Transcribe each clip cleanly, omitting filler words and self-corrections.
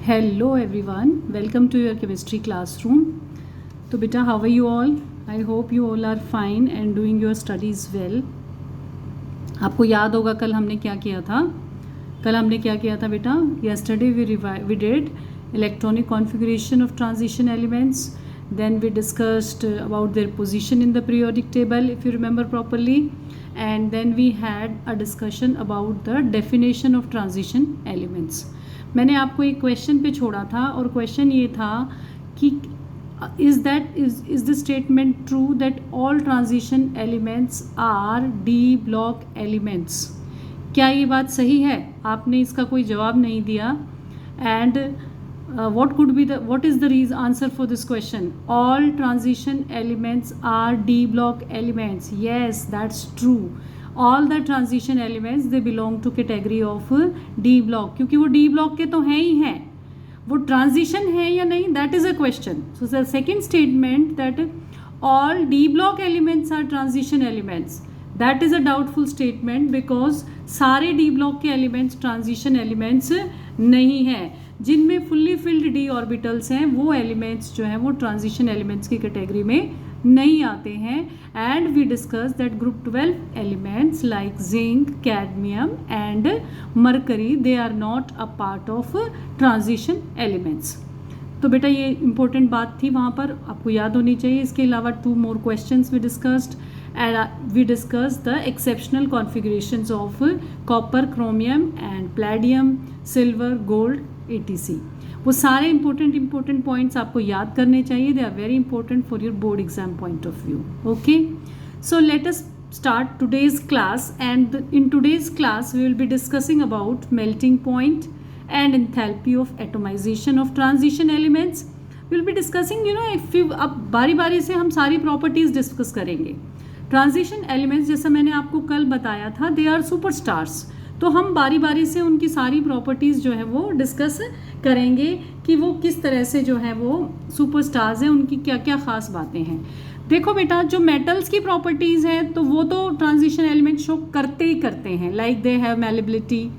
Hello everyone, welcome to your chemistry classroom. तो बेटा how are you all? I hope you all are fine and doing your studies well. आपको याद होगा कल हमने क्या किया था बेटा? Yesterday we did electronic configuration of transition elements. Then we discussed about their position in the periodic table, if you remember properly. And then we had a discussion about the definition of transition elements. मैंने आपको एक question पे छोड़ा था और question ये था कि is the statement true that all transition elements are D block elements? क्या ये बात सही है? आपने इसका कोई जवाब नहीं दिया. And what is the answer for this question? All transition elements are D block elements. Yes, that's true. All the transition elements they belong to category of D block, क्योंकि वो D block के तो हैं ही हैं. वो transition है या नहीं, that is a question. So the second statement that all D block elements are transition elements, that is a doubtful statement because सारे D block के elements transition elements नहीं हैं. जिनमें फुल्ली फिल्ड डी ऑर्बिटल्स हैं वो elements जो हैं वो ट्रांजिशन एलिमेंट्स की कैटेगरी में नहीं आते हैं. And we discuss that group 12 elements like zinc, cadmium and mercury they are not a part of transition elements. तो बेटा ये इंपॉर्टेंट बात थी, वहाँ पर आपको याद होनी चाहिए. इसके अलावा 2 more questions we discussed and we discussed the exceptional configurations of copper, chromium and palladium, silver, gold etc. वो सारे important points आपको याद करने चाहिए. They are very important for your board exam point of view. Okay, so let us start today's class, and in today's class we will be discussing about melting point and enthalpy of atomization of transition elements. We will be discussing अब बारी बारी से हम सारी properties discuss करेंगे. Transition elements जैसा मैंने आपको कल बताया था दे आर सुपरस्टार्स, तो हम बारी बारी से उनकी सारी प्रॉपर्टीज़ जो है वो डिस्कस करेंगे कि वो किस तरह से जो है वो सुपरस्टार्स हैं, उनकी क्या क्या ख़ास बातें हैं. देखो बेटा, जो मेटल्स की प्रॉपर्टीज़ हैं तो वो तो ट्रांजिशन एलिमेंट शो करते ही करते हैं. Like they have malleability,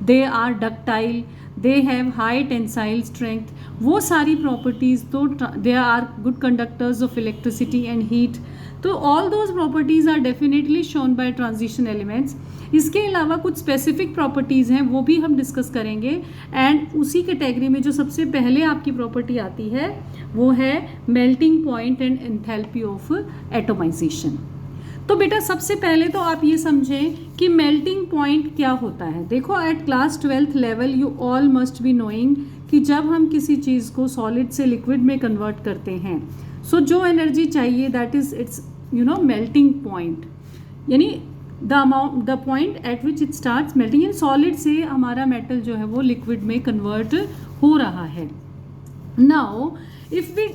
they are ductile, they have high tensile strength. वो सारी प्रॉपर्टीज़ तो they are good conductors of electricity and heat. तो all those properties are definitely shown by transition elements. इसके अलावा कुछ स्पेसिफिक प्रॉपर्टीज़ हैं वो भी हम डिस्कस करेंगे. एंड उसी कैटेगरी में जो सबसे पहले आपकी प्रॉपर्टी आती है वो है melting point and enthalpy of atomization. तो बेटा सबसे पहले तो आप ये समझें कि मेल्टिंग पॉइंट क्या होता है. देखो at class 12th level you all must be knowing कि जब हम किसी चीज़ को सॉलिड से लिक्विड में कन्वर्ट करते हैं सो जो एनर्जी चाहिए that is its melting point, यानी the point at which it starts melting. इन सॉलिड से हमारा मेटल जो है वो लिक्विड में कन्वर्ट हो रहा है. Now if we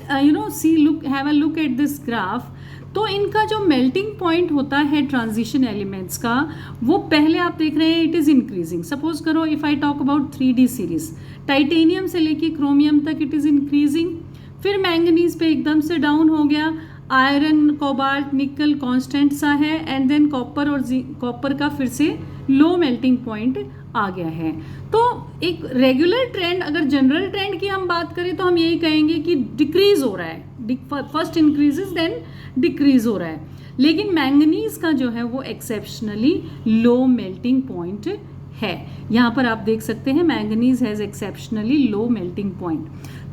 have a look at this graph, तो इनका जो मेल्टिंग पॉइंट होता है ट्रांजिशन एलिमेंट्स का वो पहले आप देख रहे हैं इट इज़ इंक्रीजिंग. सपोज करो if I talk about 3D series, titanium से लेके क्रोमियम तक इट इज़ इंक्रीजिंग. फिर मैंगनीज पे एकदम से डाउन हो गया, आयरन, कोबाल्ट, निकल कांस्टेंट सा है, एंड देन कॉपर और कॉपर का फिर से लो मेल्टिंग पॉइंट आ गया है. तो एक रेगुलर ट्रेंड, अगर जनरल ट्रेंड की हम बात करें तो हम यही कहेंगे कि डिक्रीज हो रहा है. फर्स्ट इंक्रीजेस देन डिक्रीज हो रहा है. लेकिन मैंगनीज का जो है वो एक्सेप्शनली लो मेल्टिंग पॉइंट है. यहाँ पर आप देख सकते हैं manganese has exceptionally low melting point.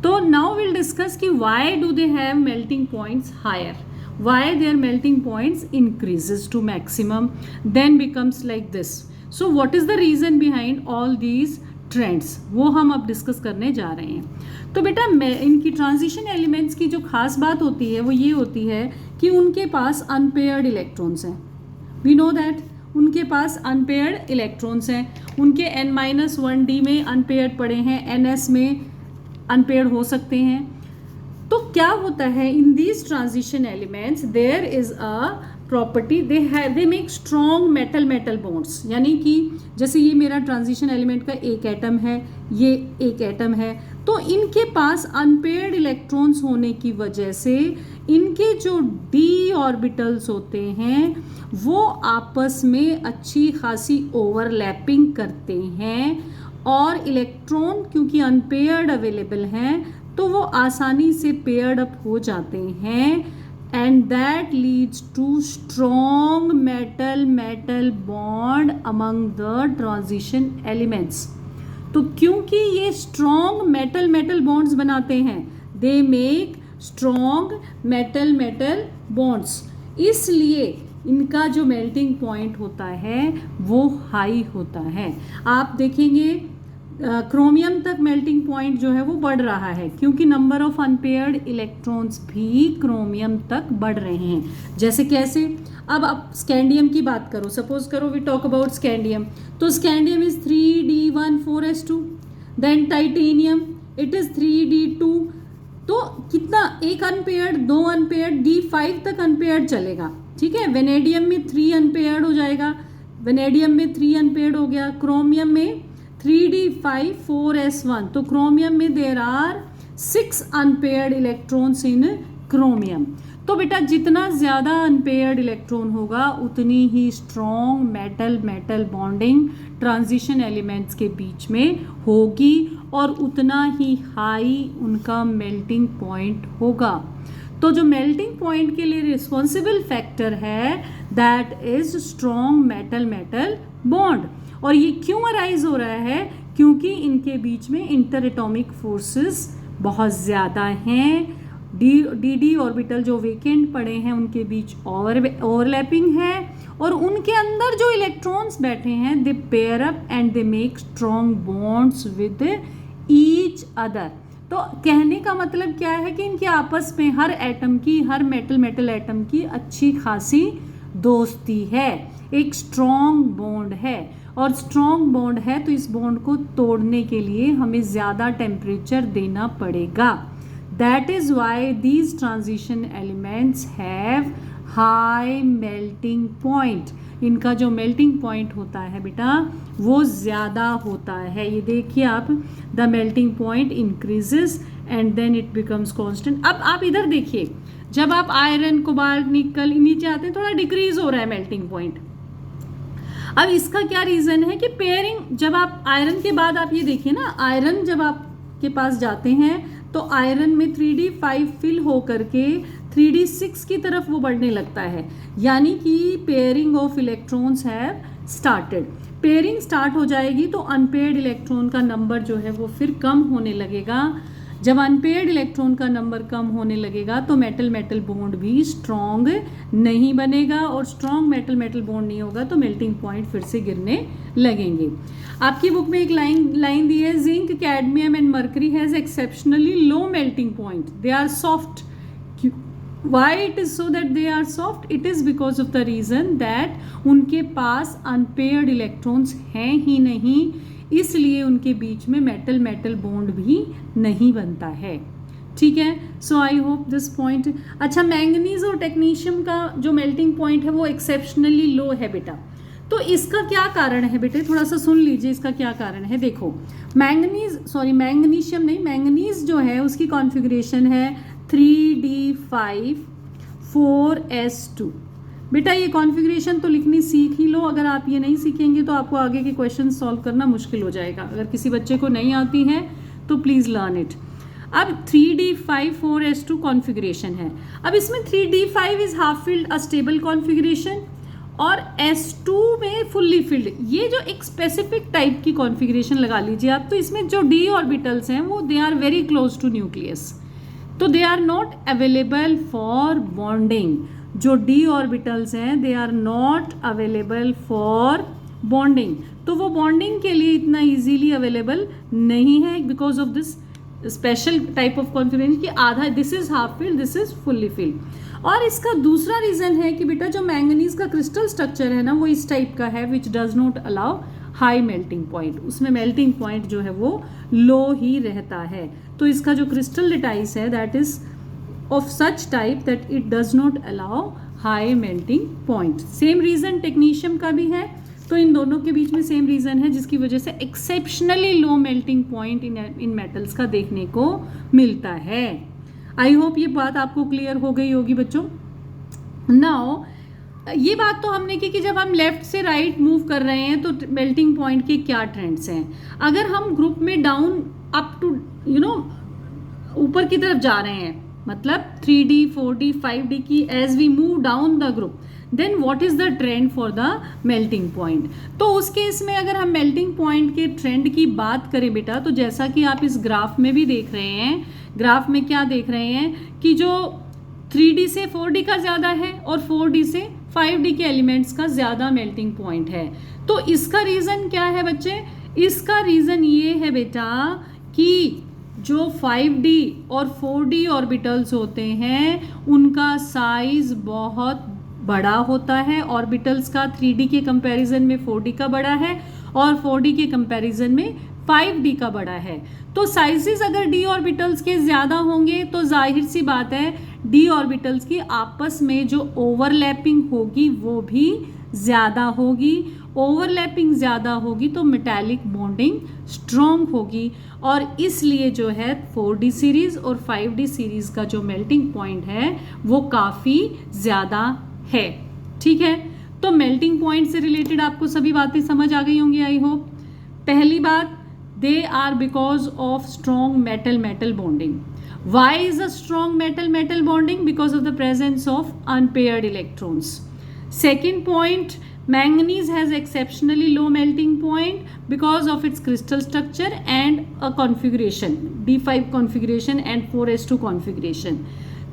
तो नाउ विल डिस्कस कि why do they have melting points higher, why their melting points increases to maximum then becomes like this. So what is the reason behind all these trends, वो हम अब discuss करने जा रहे हैं. तो बेटा इनकी ट्रांजिशन एलिमेंट्स की जो खास बात होती है वो ये होती है कि उनके पास अनपेयर्ड इलेक्ट्रॉन्स हैं. वी नो दैट उनके पास अनपेयर्ड इलेक्ट्रॉन्स हैं. उनके N-1D में अनपेयर्ड पड़े हैं, NS में अनपेयर्ड हो सकते हैं. तो क्या होता है in these transition elements there is a property they make strong metal bonds. यानी कि जैसे ये मेरा ट्रांजिशन एलिमेंट का एक एटम है, ये एक एटम है, तो इनके पास अनपेयर्ड इलेक्ट्रॉन्स होने की वजह से इनके जो डी ऑर्बिटल्स होते हैं वो आपस में अच्छी खासी ओवरलैपिंग करते हैं और इलेक्ट्रॉन क्योंकि अनपेयर्ड अवेलेबल हैं तो वो आसानी से पेयर्ड अप हो जाते हैं and that leads to strong metal metal bond among the transition elements. तो क्योंकि ये स्ट्रॉन्ग मेटल मेटल बॉन्ड्स बनाते हैं, they make strong metal metal bonds, इसलिए इनका जो मेल्टिंग पॉइंट होता है वो हाई होता है। आप देखेंगे क्रोमियम तक मेल्टिंग पॉइंट जो है वो बढ़ रहा है क्योंकि नंबर ऑफ अनपेयर्ड इलेक्ट्रॉन्स भी क्रोमियम तक बढ़ रहे हैं। जैसे कैसे, अब आप स्कैंडियम की बात करो, सपोज करो वी टॉक अबाउट स्कैंडियम, तो scandium is 3d14s2, then titanium it is 3d2, तो कितना, एक अनपेयर्ड, दो अनपेयर्ड, d5 तक अनपेयर्ड चलेगा, ठीक है। वेनेडियम में 3 अनपेयर्ड हो जाएगा, वेनेडियम में 3 अनपेयर्ड हो गया, क्रोमियम में 3d5 4s1, तो क्रोमियम में there are 6 unpaired electrons in chromium. तो बेटा जितना ज़्यादा अनपेयर्ड इलेक्ट्रॉन होगा उतनी ही strong metal metal bonding transition elements के बीच में होगी और उतना ही हाई उनका मेल्टिंग पॉइंट होगा। तो जो मेल्टिंग पॉइंट के लिए रिस्पॉन्सिबल फैक्टर है that is strong metal metal bond. और ये क्यों अराइज हो रहा है, क्योंकि इनके बीच में इंटर एटॉमिक फोर्सेस बहुत ज़्यादा हैं। डी ऑर्बिटल जो वेकेंट पड़े हैं उनके बीच ओवरलैपिंग है और उनके अंदर जो इलेक्ट्रॉन्स बैठे हैं they pair up and they make strong bonds with each other. तो कहने का मतलब क्या है कि इनके आपस में हर एटम की, हर मेटल मेटल एटम की अच्छी खासी दोस्ती है, एक स्ट्रॉन्ग बॉन्ड है। और स्ट्रॉन्ग बॉन्ड है तो इस बॉन्ड को तोड़ने के लिए हमें ज़्यादा टेम्परेचर देना पड़ेगा। That is why these transition elements have high melting point. इनका जो मेल्टिंग पॉइंट होता है बेटा वो ज़्यादा होता है। ये देखिए आप, the melting point increases and then it becomes constant. अब आप इधर देखिए, जब आप आयरन कोबाल्ट निकल नीचे आते हैं थोड़ा डिक्रीज हो रहा है मेल्टिंग पॉइंट। अब इसका क्या रीज़न है कि पेयरिंग, जब आप आयरन के बाद आप ये देखिए ना, आयरन जब आपके पास जाते हैं तो आयरन में 3d5 फिल हो करके 3d6 की तरफ वो बढ़ने लगता है, यानी कि pairing of electrons have started. Pairing start हो जाएगी तो अनपेयर्ड इलेक्ट्रॉन का नंबर जो है वो फिर कम होने लगेगा। जब अनपेयर्ड इलेक्ट्रॉन का नंबर कम होने लगेगा तो मेटल मेटल बॉन्ड भी स्ट्रॉन्ग नहीं बनेगा और स्ट्रॉन्ग मेटल मेटल बॉन्ड नहीं होगा तो मेल्टिंग पॉइंट फिर से गिरने लगेंगे। आपकी बुक में एक लाइन दी है, zinc cadmium and mercury has exceptionally low melting point, they are soft. Why it is so that they are soft? It is because of the reason that उनके पास अनपेयर्ड इलेक्ट्रॉन्स हैं ही नहीं, इसलिए उनके बीच में मेटल मेटल बॉन्ड भी नहीं बनता है, ठीक है। सो आई होप दिस पॉइंट। अच्छा, मैंगनीज और टेक्नीशियम का जो मेल्टिंग पॉइंट है वो एक्सेप्शनली लो है बेटा, तो इसका क्या कारण है बेटे, थोड़ा सा सुन लीजिए इसका क्या कारण है। देखो, मैंगनीशियम नहीं, मैंगनीज जो है उसकी कॉन्फ़िगरेशन है 3d5 4s2। बेटा ये कॉन्फ़िगरेशन तो लिखनी सीख ही लो, अगर आप ये नहीं सीखेंगे तो आपको आगे के क्वेश्चन सॉल्व करना मुश्किल हो जाएगा। अगर किसी बच्चे को नहीं आती है तो प्लीज़ लर्न इट। अब 3d5 4s2 कॉन्फ़िगरेशन है। अब इसमें 3d5 is half filled a stable configuration और s2 में फुल्ली फिल्ड, ये जो एक स्पेसिफिक टाइप की कॉन्फ़िगरेशन लगा लीजिए आप। तो इसमें जो d ऑर्बिटल्स हैं वो they are very close to nucleus, तो they are not available for bonding. जो d ऑर्बिटल्स हैं they are not available for bonding, तो वो बॉन्डिंग के लिए इतना इजीली अवेलेबल नहीं है because of this special type of configuration कि आधा this is half filled, this is fully filled. और इसका दूसरा रीज़न है कि बेटा जो मैंगनीज का क्रिस्टल स्ट्रक्चर है ना वो इस टाइप का है which does not allow high melting point, उसमें मेल्टिंग पॉइंट जो है वो लो ही रहता है। तो इसका जो क्रिस्टल लेटाइस है that is of such type that it does not allow high melting point. Same reason technetium का भी है, तो इन दोनों के बीच में सेम रीज़न है जिसकी वजह से exceptionally low melting point in metals का देखने को मिलता है। आई होप ये बात आपको क्लियर हो गई होगी बच्चों। नाउ ये बात तो हमने की कि जब हम लेफ्ट से राइट मूव कर रहे हैं तो मेल्टिंग पॉइंट के क्या ट्रेंड्स हैं। अगर हम ग्रुप में डाउन अप टू ऊपर की तरफ जा रहे हैं, मतलब 3D 4D 5D की as we move down the group, then what is the trend for the melting point. तो उस केस में अगर हम मेल्टिंग पॉइंट के ट्रेंड की बात करें बेटा, तो जैसा कि आप इस ग्राफ में भी देख रहे हैं, ग्राफ में क्या देख रहे हैं कि जो 3D से 4D का ज़्यादा है और 4D से 5D के एलिमेंट्स का ज़्यादा मेल्टिंग पॉइंट है। तो इसका रीज़न क्या है बच्चे? इसका रीज़न ये है बेटा कि जो 5D और 4D ऑर्बिटल्स होते हैं उनका साइज बहुत बड़ा होता है। ऑर्बिटल्स का 3D के कंपैरिजन में 4D का बड़ा है और 4D के कंपैरिजन में 5D का बड़ा है। तो साइजेस अगर D ऑर्बिटल्स के ज़्यादा होंगे तो जाहिर सी बात है D ऑर्बिटल्स की आपस में जो ओवरलैपिंग होगी वो भी ज़्यादा होगी। ओवरलैपिंग ज़्यादा होगी तो मेटालिक बॉन्डिंग स्ट्रॉन्ग होगी, और इसलिए जो है 4D सीरीज़ और 5D सीरीज़ का जो मेल्टिंग पॉइंट है वो काफ़ी ज़्यादा है। ठीक है, तो मेल्टिंग पॉइंट से रिलेटेड आपको सभी बातें समझ आ गई होंगी आई होप। पहली बात, they are because of strong metal metal bonding. Why is a strong metal metal bonding? Because of the presence of unpaired electrons. Second point, manganese has exceptionally low melting point because of its crystal structure and a configuration, D5 configuration and 4s2 configuration.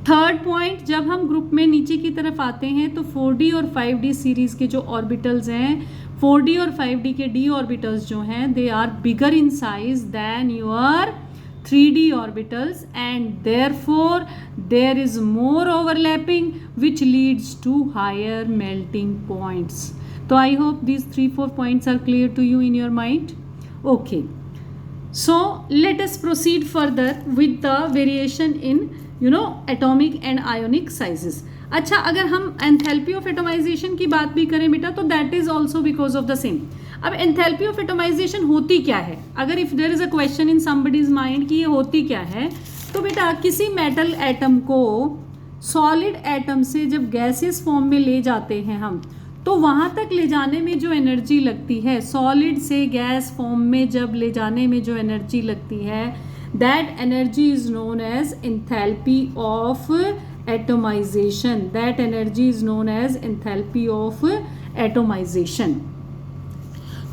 Third point, जब हम group में नीचे की तरफ आते हैं तो 4D और 5D सीरीज के जो ऑर्बिटल्स हैं, 4D और 5D के D ऑर्बिटल्स जो हैं, they are bigger in size than your 3D orbitals, and therefore there is more overlapping which leads to higher melting points. So I hope these 3-4 points are clear to you in your mind. Okay, so let us proceed further with the variation in atomic and ionic sizes. अच्छा, अगर हम enthalpy of atomisation की बात भी करें बेटा तो that is also because of the same. अब एंथैल्पी ऑफ एटोमाइजेशन होती क्या है? अगर if there is a question in somebody's mind कि ये होती क्या है, तो बेटा किसी मेटल एटम को सॉलिड एटम से जब गैसियस फॉर्म में ले जाते हैं हम, तो वहाँ तक ले जाने में जो एनर्जी लगती है, सॉलिड से गैस फॉर्म में जब ले जाने में जो एनर्जी लगती है, that energy is known as enthalpy of atomization. That energy is known as enthalpy of atomization.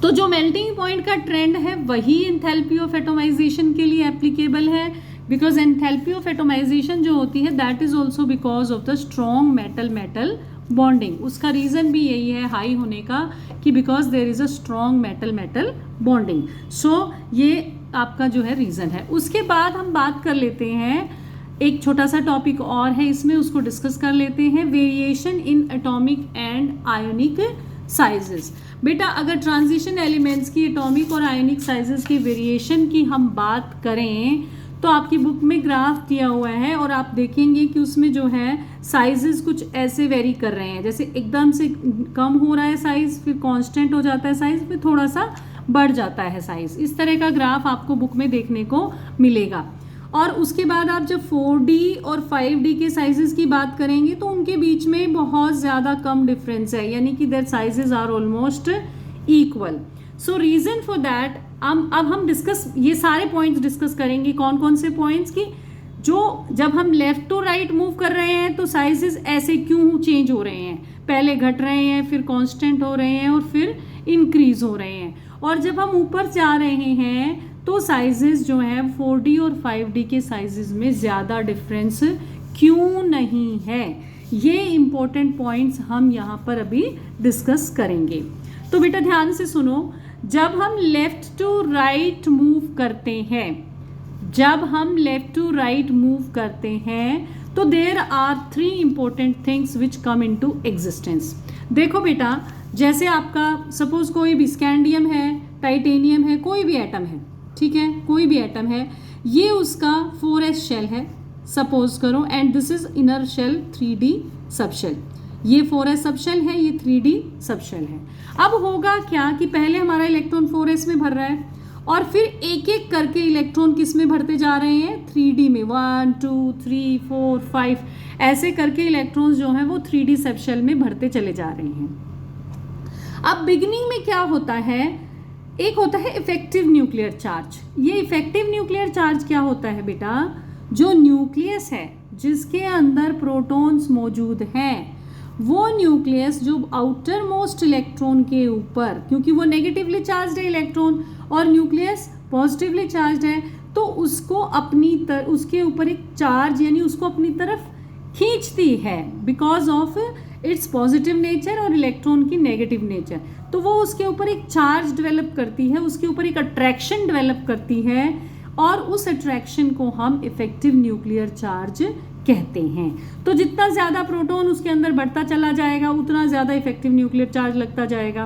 तो जो मेल्टिंग पॉइंट का ट्रेंड है वही एंथैल्पी ऑफ एटोमाइजेशन के लिए एप्लीकेबल है, बिकॉज एंथैल्पी ऑफ एटोमाइजेशन जो होती है that is also because of the strong metal metal bonding. उसका रीज़न भी यही है हाई होने का कि because there is a strong metal metal bonding. So ये आपका जो है रीज़न है। उसके बाद हम बात कर लेते हैं, एक छोटा सा टॉपिक और है इसमें, उसको डिस्कस कर लेते हैं, variation in atomic and ionic sizes. बेटा अगर ट्रांजिशन एलिमेंट्स की एटॉमिक और आयोनिक साइजेस की वेरिएशन की हम बात करें तो आपकी बुक में ग्राफ दिया हुआ है और आप देखेंगे कि उसमें जो है साइजेस कुछ ऐसे वेरी कर रहे हैं, जैसे एकदम से कम हो रहा है साइज़, फिर कांस्टेंट हो जाता है साइज़, फिर थोड़ा सा बढ़ जाता है साइज़। इस तरह का ग्राफ आपको बुक में देखने को मिलेगा। और उसके बाद आप जब 4D और 5D के साइजेस की बात करेंगे तो उनके बीच में बहुत ज़्यादा कम डिफरेंस है, यानी कि their sizes are almost equal. So reason for that अब हम डिस्कस ये सारे पॉइंट्स डिस्कस करेंगे। कौन कौन से पॉइंट्स की, जो जब हम लेफ्ट टू राइट मूव कर रहे हैं तो साइजेस ऐसे क्यों चेंज हो रहे हैं, पहले घट रहे हैं, फिर कांस्टेंट हो रहे हैं और फिर इंक्रीज हो रहे हैं, और जब हम ऊपर जा रहे हैं तो साइजेस जो हैं 4D और 5D के साइजेस में ज़्यादा डिफरेंस क्यों नहीं है, ये इम्पोर्टेंट पॉइंट्स हम यहाँ पर अभी डिस्कस करेंगे। तो बेटा ध्यान से सुनो, जब हम लेफ्ट टू राइट मूव करते हैं, जब हम लेफ्ट टू राइट मूव करते हैं तो there are 3 important things which come into existence. देखो बेटा, जैसे आपका सपोज कोई भी स्कैंडियम है, टाइटेनियम है, कोई भी एटम है, ठीक है, कोई भी एटम है, ये उसका 4s शेल है सपोज करो, and this is inner shell 3D सब शेल। ये 4s सब शेल है, ये 3D सब शेल है। अब होगा क्या कि पहले हमारा इलेक्ट्रॉन 4s में भर रहा है और फिर एक एक करके इलेक्ट्रॉन किस में भरते जा रहे हैं, 3D में, 1 2 3 4 5 ऐसे करके इलेक्ट्रॉन्स जो हैं वो 3D सब शेल में भरते चले जा रहे हैं। अब बिगिनिंग में क्या होता है, एक होता है इफेक्टिव न्यूक्लियर चार्ज। ये इफेक्टिव न्यूक्लियर चार्ज क्या होता है बेटा, जो न्यूक्लियस है जिसके अंदर प्रोटॉन्स मौजूद हैं, वो न्यूक्लियस जो आउटर मोस्ट इलेक्ट्रॉन के ऊपर, क्योंकि वो नेगेटिवली चार्ज है इलेक्ट्रॉन और न्यूक्लियस पॉजिटिवली चार्ज है, तो उसको उसके ऊपर एक चार्ज यानी उसको अपनी तरफ खींचती है because of its positive nature और इलेक्ट्रॉन की नेगेटिव नेचर। तो वो उसके ऊपर एक चार्ज डेवलप करती है, उसके ऊपर एक अट्रैक्शन डेवलप करती है और उस अट्रैक्शन को हम इफेक्टिव न्यूक्लियर चार्ज कहते हैं। तो जितना ज़्यादा प्रोटॉन उसके अंदर बढ़ता चला जाएगा उतना ज़्यादा इफेक्टिव न्यूक्लियर चार्ज लगता जाएगा।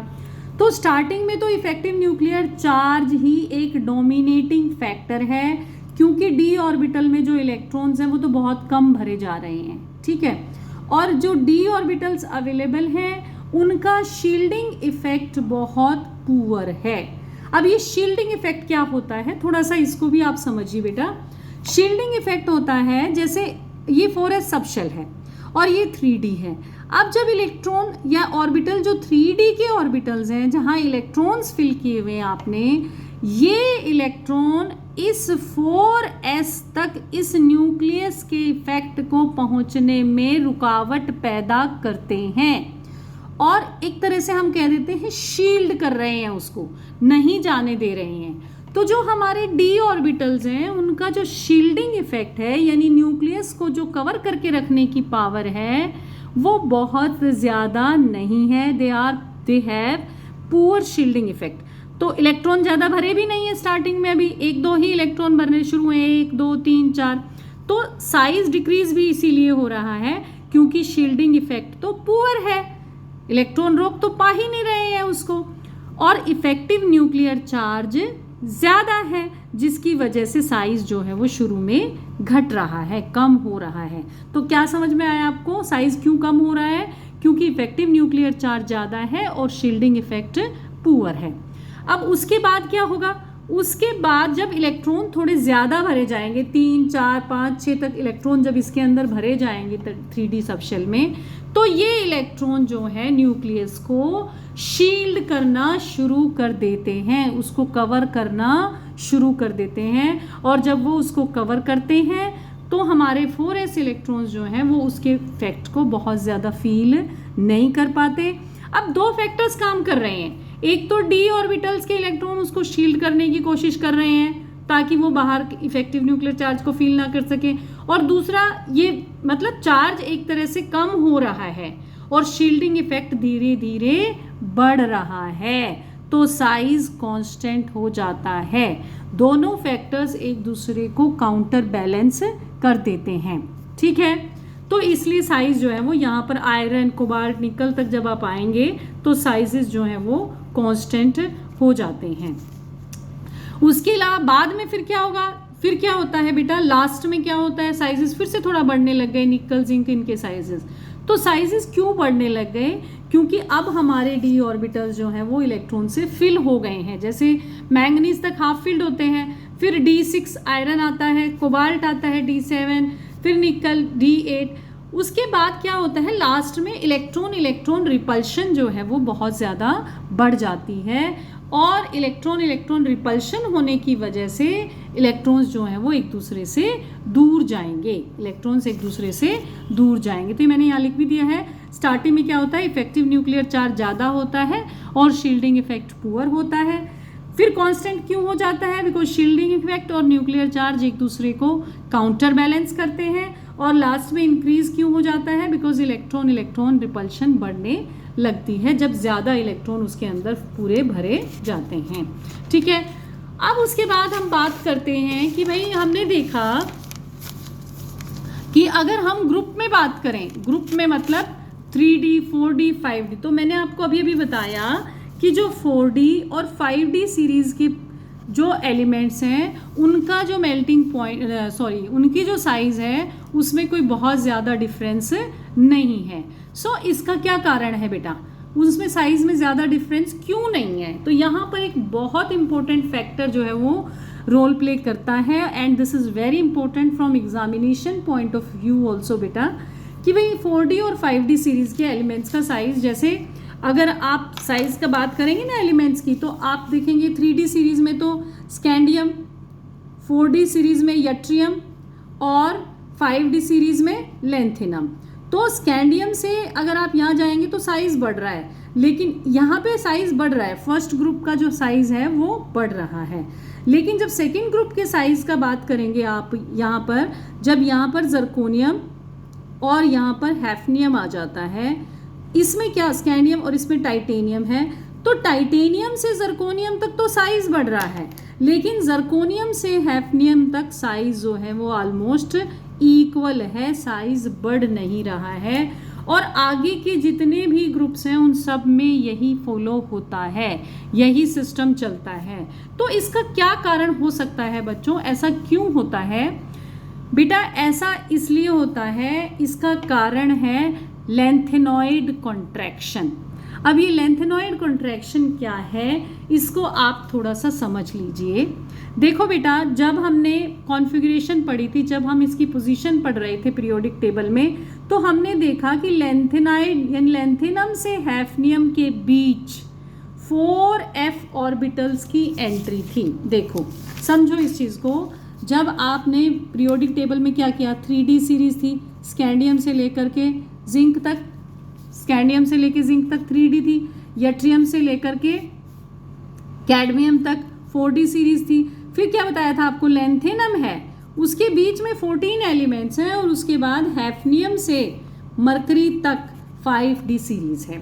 तो स्टार्टिंग में तो इफेक्टिव न्यूक्लियर चार्ज ही एक डोमिनेटिंग फैक्टर है, क्योंकि डी ऑर्बिटल में जो इलेक्ट्रॉन्स हैं वो तो बहुत कम भरे जा रहे हैं, ठीक है। और जो डी ऑर्बिटल्स अवेलेबल हैं उनका शील्डिंग इफेक्ट बहुत पुअर है। अब ये शील्डिंग इफेक्ट क्या होता है, थोड़ा सा इसको भी आप समझिए बेटा। शील्डिंग इफेक्ट होता है, जैसे ये 4s सबशेल है और ये 3D है। अब जब इलेक्ट्रॉन या ऑर्बिटल जो 3D के ऑर्बिटल्स हैं जहां इलेक्ट्रॉन्स फिल किए हुए हैं आपने, ये इलेक्ट्रॉन इस 4s तक इस न्यूक्लियस के इफेक्ट को पहुंचने में रुकावट पैदा करते हैं और एक तरह से हम कह देते हैं शील्ड कर रहे हैं, उसको नहीं जाने दे रहे हैं। तो जो हमारे डी ऑर्बिटल्स हैं उनका जो शील्डिंग इफेक्ट है यानी न्यूक्लियस को जो कवर करके रखने की पावर है वो बहुत ज़्यादा नहीं है। They have poor shielding effect. तो इलेक्ट्रॉन ज़्यादा भरे भी नहीं है स्टार्टिंग में, अभी 1-2 ही इलेक्ट्रॉन भरने शुरू हुए, 1 2 3 4। तो साइज डिक्रीज भी इसीलिए हो रहा है क्योंकि शील्डिंग इफेक्ट तो पुअर है, इलेक्ट्रॉन रोक तो पा ही नहीं रहे हैं उसको, और इफेक्टिव न्यूक्लियर चार्ज ज़्यादा है जिसकी वजह से साइज जो है वो शुरू में घट रहा है, कम हो रहा है। तो क्या समझ में आया आपको, साइज क्यों कम हो रहा है, क्योंकि इफेक्टिव न्यूक्लियर चार्ज ज़्यादा है और शील्डिंग इफेक्ट पुअर है। अब उसके बाद क्या होगा, उसके बाद जब इलेक्ट्रॉन थोड़े ज़्यादा भरे जाएंगे, 3 4 5 6 तक इलेक्ट्रॉन जब इसके अंदर भरे जाएंगे 3D सबशेल में, तो ये इलेक्ट्रॉन जो है न्यूक्लियस को शील्ड करना शुरू कर देते हैं, उसको कवर करना शुरू कर देते हैं। और जब वो उसको कवर करते हैं तो हमारे 4s इलेक्ट्रॉन्स जो हैं वो उसके इफेक्ट को बहुत ज़्यादा फील नहीं कर पाते। अब 2 फैक्टर्स काम कर रहे हैं, एक तो डी ऑर्बिटल्स के इलेक्ट्रॉन उसको शील्ड करने की कोशिश कर रहे हैं ताकि वो बाहर इफेक्टिव न्यूक्लियर चार्ज को फील ना कर सके, और दूसरा ये मतलब चार्ज एक तरह से कम हो रहा है और शील्डिंग इफेक्ट धीरे धीरे बढ़ रहा है, तो साइज कांस्टेंट हो जाता है। दोनों फैक्टर्स एक दूसरे को काउंटर बैलेंस कर देते हैं, ठीक है। तो इसलिए साइज जो है वो यहाँ पर आयरन कोबाल्ट निकल तक जब आप आएंगे तो साइजेस जो हैं वो कांस्टेंट हो जाते हैं। उसके अलावा बाद में फिर क्या होगा, फिर क्या होता है बेटा, लास्ट में क्या होता है, साइजेस फिर से थोड़ा बढ़ने लग गए, निकल जिंक इनके साइजेस। तो साइजेस क्यों बढ़ने लग गए, क्योंकि अब हमारे डी ऑर्बिटल्स जो हैं वो इलेक्ट्रॉन से फिल हो गए हैं। जैसे मैंगनीज तक हाफ फिल्ड होते हैं, फिर D6 आयरन आता है, कोबाल्ट आता है D7, फिर निकल D8। उसके बाद क्या होता है, लास्ट में इलेक्ट्रॉन रिपल्शन जो है वो बहुत ज़्यादा बढ़ जाती है और इलेक्ट्रॉन रिपल्शन होने की वजह से इलेक्ट्रॉन्स जो हैं वो एक दूसरे से दूर जाएंगे, इलेक्ट्रॉन्स एक दूसरे से दूर जाएंगे। तो ये मैंने यहाँ लिख भी दिया है, स्टार्टिंग में क्या होता है, इफेक्टिव न्यूक्लियर चार्ज ज़्यादा होता है और शील्डिंग इफेक्ट पुअर होता है। फिर कांस्टेंट क्यों हो जाता है, बिकॉज शील्डिंग इफेक्ट और न्यूक्लियर चार्ज एक दूसरे को काउंटर बैलेंस करते हैं। और लास्ट में इंक्रीज क्यों हो जाता है, बिकॉज इलेक्ट्रॉन रिपल्शन बढ़ने लगती है जब ज़्यादा इलेक्ट्रॉन उसके अंदर पूरे भरे जाते हैं, ठीक है। अब उसके बाद हम बात करते हैं कि भाई हमने देखा कि अगर हम ग्रुप में बात करें, ग्रुप में मतलब 3D 4D 5D, तो मैंने आपको अभी बताया कि जो 4D और 5D सीरीज़ के जो एलिमेंट्स हैं उनका जो मेल्टिंग पॉइंट उनकी जो साइज़ है उसमें कोई बहुत ज़्यादा डिफरेंस नहीं है। सो इसका क्या कारण है बेटा, उसमें साइज में ज़्यादा डिफरेंस क्यों नहीं है? तो यहाँ पर एक बहुत इंपॉर्टेंट फैक्टर जो है वो रोल प्ले करता है, and this is very important from examination point of view also बेटा, कि भाई 4D और 5D सीरीज़ के एलिमेंट्स का साइज़, जैसे अगर आप साइज़ का बात करेंगे ना एलिमेंट्स की, तो आप देखेंगे 3D सीरीज़ में तो स्कैंडियम, 4D सीरीज़ में यट्रियम और 5D सीरीज़ में लेंथिनम। तो स्कैंडियम से अगर आप यहाँ जाएंगे तो साइज़ बढ़ रहा है, लेकिन यहाँ पे साइज़ बढ़ रहा है, फर्स्ट ग्रुप का जो साइज़ है वो बढ़ रहा है। लेकिन जब सेकेंड ग्रुप के साइज़ का बात करेंगे आप यहाँ पर, जब यहाँ पर जर्कोनियम और यहाँ पर हैफनियम आ जाता है, इसमें क्या स्कैंडियम और इसमें टाइटेनियम है, तो टाइटेनियम से जर्कोनियम तक तो साइज़ बढ़ रहा है, लेकिन जर्कोनियम से हैफनियम तक साइज़ जो है वो ऑलमोस्ट इक्वल है, साइज़ बढ़ नहीं रहा है। और आगे के जितने भी ग्रुप्स हैं उन सब में यही फॉलो होता है, यही सिस्टम चलता है। तो इसका क्या कारण हो सकता है बच्चों, ऐसा क्यों होता है? बेटा ऐसा इसलिए होता है, इसका कारण है लेंथेनॉइड कॉन्ट्रैक्शन। अब ये लेंथेनॉइड कॉन्ट्रैक्शन क्या है, इसको आप थोड़ा सा समझ लीजिए। देखो बेटा, जब हमने कॉन्फ़िगरेशन पढ़ी थी, जब हम इसकी पोजीशन पढ़ रहे थे पीरियोडिक टेबल में, तो हमने देखा कि लेंथेनाइड यानी लेंथिनम से हैफनियम के बीच 4f ऑर्बिटल्स की एंट्री थी। देखो समझो इस चीज़ को, जब आपने पीरियोडिक टेबल में क्या किया, 3D सीरीज़ थी, स्कैंडियम से लेकर के जिंक तक, स्कैंडियम से लेकर जिंक तक 3D थी, यट्रियम से लेकर के कैडमियम तक 4D सीरीज़ थी। फिर क्या बताया था आपको, लेंथिनम है, उसके बीच में 14 एलिमेंट्स हैं, और उसके बाद हैफनियम से मरकरी तक 5D सीरीज़ है।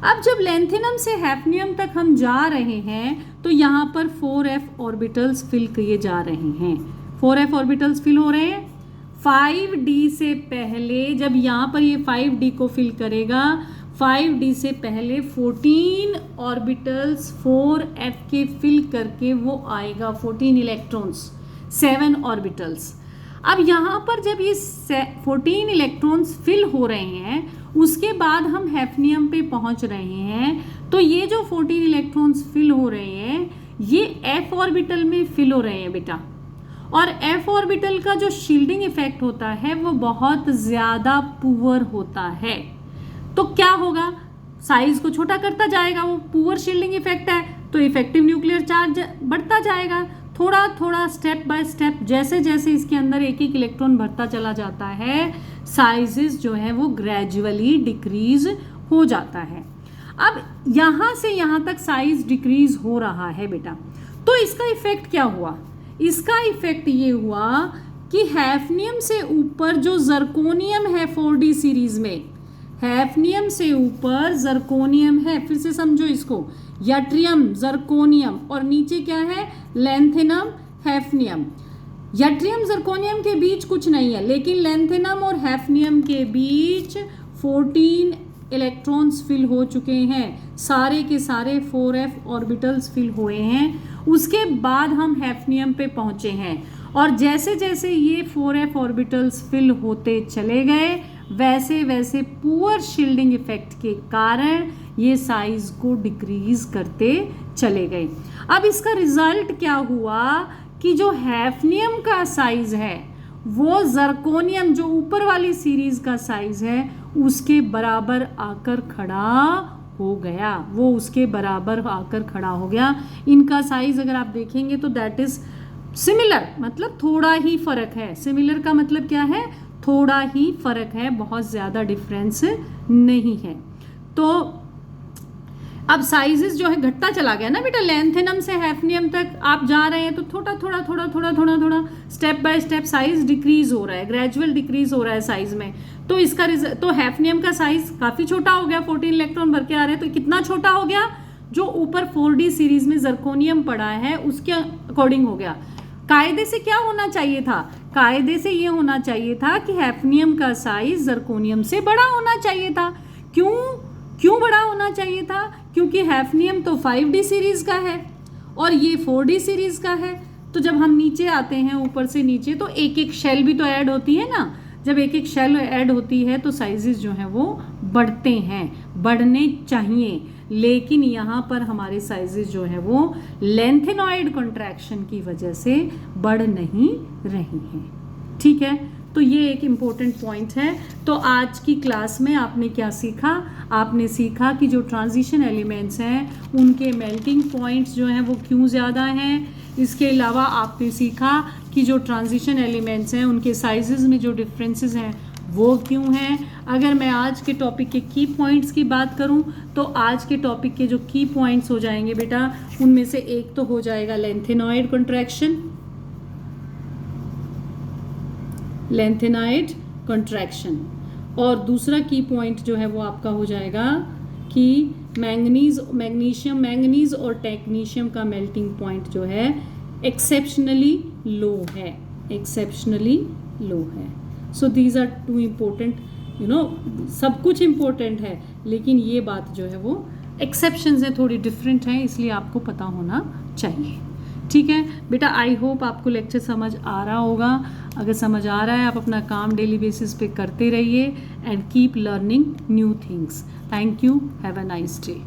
अब जब लेंथिनम से हैफनियम तक हम जा रहे हैं तो यहाँ पर 4f ऑर्बिटल्स फिल किए जा रहे हैं, 4f ऑर्बिटल्स फिल हो रहे हैं। 5D से पहले जब यहाँ पर ये 5D को फिल करेगा, 5D से पहले 14 ऑर्बिटल्स 4f के फिल करके वो आएगा, 14 इलेक्ट्रॉन्स, 7 ऑर्बिटल्स। अब यहाँ पर जब ये 14 इलेक्ट्रॉन्स फिल हो रहे हैं, उसके बाद हम हैफनियम पे पहुँच रहे हैं, तो ये जो 14 इलेक्ट्रॉन्स फिल हो रहे हैं ये f ऑर्बिटल में फिल हो रहे हैं बेटा, और f ऑर्बिटल का जो शील्डिंग इफेक्ट होता है वो बहुत ज़्यादा पुअर होता है। तो क्या होगा, साइज को छोटा करता जाएगा, वो पुअर शील्डिंग इफेक्ट है, तो इफेक्टिव न्यूक्लियर चार्ज बढ़ता जाएगा। थोड़ा थोड़ा स्टेप बाय स्टेप जैसे जैसे इसके अंदर एक एक इलेक्ट्रॉन भरता चला जाता है, साइजेस जो है वो ग्रेजुअली डिक्रीज हो जाता है। अब यहाँ से यहाँ तक साइज डिक्रीज हो रहा है बेटा, तो इसका इफेक्ट क्या हुआ, इसका इफेक्ट ये हुआ कि हैफनियम से ऊपर जो जर्कोनियम है 4D सीरीज में, हैफनियम से ऊपर जर्कोनियम है, फिर से समझो इसको, यट्रियम जर्कोनियम, और नीचे क्या है, लेंथिनम हैफनियम। यट्रियम जर्कोनियम के बीच कुछ नहीं है, लेकिन लेंथिनम और हैफनियम के बीच 14 इलेक्ट्रॉन्स फिल हो चुके हैं, सारे के सारे 4f ऑर्बिटल्स फिल हुए हैं। उसके बाद हम हैफनियम पे पहुंचे हैं, और जैसे जैसे ये 4f ऑर्बिटल्स फिल होते चले गए, वैसे वैसे पुअर शील्डिंग इफेक्ट के कारण ये साइज को डिक्रीज करते चले गए। अब इसका रिजल्ट क्या हुआ कि जो हैफनियम का साइज है वो जर्कोनियम जो ऊपर वाली सीरीज का साइज है उसके बराबर आकर खड़ा हो गया, वो उसके बराबर आकर खड़ा हो गया। इनका साइज अगर आप देखेंगे तो दैट इज सिमिलर, मतलब थोड़ा ही फर्क है। सिमिलर का मतलब क्या है, थोड़ा ही फर्क है, बहुत ज़्यादा डिफरेंस नहीं है। तो अब साइजेस जो है घटता चला गया ना बेटा, लेंथिनम से हैफनियम तक आप जा रहे हैं तो थोड़ा थोड़ा थोड़ा थोड़ा थोड़ा थोड़ा step by step size decrease हो रहा है, ग्रेजुअल डिक्रीज हो रहा है साइज में। तो इसका तो हैफनियम का साइज काफ़ी छोटा हो गया, 14 इलेक्ट्रॉन भर के आ रहे हैं, तो कितना छोटा हो गया, जो ऊपर 4D सीरीज में जर्कोनियम पड़ा है उसके अकॉर्डिंग हो गया। कायदे से क्या होना चाहिए था, कायदे से ये होना चाहिए था कि हैफनियम का साइज जर्कोनियम से बड़ा होना चाहिए था। क्यों बड़ा होना चाहिए था, क्योंकि हैफनियम तो 5D सीरीज का है और ये 4D सीरीज का है। तो जब हम नीचे आते हैं ऊपर से नीचे तो एक एक शेल भी तो ऐड होती है ना, जब एक एक शेल ऐड होती है तो साइजेस जो हैं वो बढ़ते हैं, बढ़ने चाहिए, लेकिन यहाँ पर हमारे साइजेस जो है वो लेंथेनॉइड कॉन्ट्रैक्शन की वजह से बढ़ नहीं रही हैं। ठीक है, तो ये एक इम्पोर्टेंट पॉइंट है। तो आज की क्लास में आपने क्या सीखा? आपने सीखा कि जो ट्रांजिशन एलिमेंट्स हैं उनके मेल्टिंग पॉइंट्स जो हैं वो क्यों ज़्यादा हैं। इसके अलावा आपने सीखा कि जो ट्रांजिशन एलिमेंट्स हैं उनके साइजेस में जो डिफरेंसेस हैं वो क्यों हैं। अगर मैं आज के टॉपिक के की पॉइंट्स की बात करूं तो आज के टॉपिक के जो की पॉइंट्स हो जाएंगे बेटा, उनमें से एक तो हो जाएगा लेंथेनॉइड कॉन्ट्रैक्शन, लेंथेनॉइड कॉन्ट्रैक्शन, और दूसरा की पॉइंट जो है वो आपका हो जाएगा कि मैंगनीज और टेक्नीशियम का मेल्टिंग पॉइंट जो है एक्सेप्शनली लो है, एक्सेप्शनली लो है। So these are two important, सब कुछ इम्पोर्टेंट है, लेकिन ये बात जो है वो एक्सेप्शंस हैं, थोड़ी डिफरेंट हैं, इसलिए आपको पता होना चाहिए। ठीक है बेटा, आई होप आपको लेक्चर समझ आ रहा होगा। अगर समझ आ रहा है, आप अपना काम डेली बेसिस पे करते रहिए and keep learning new things. Thank you, have a nice day.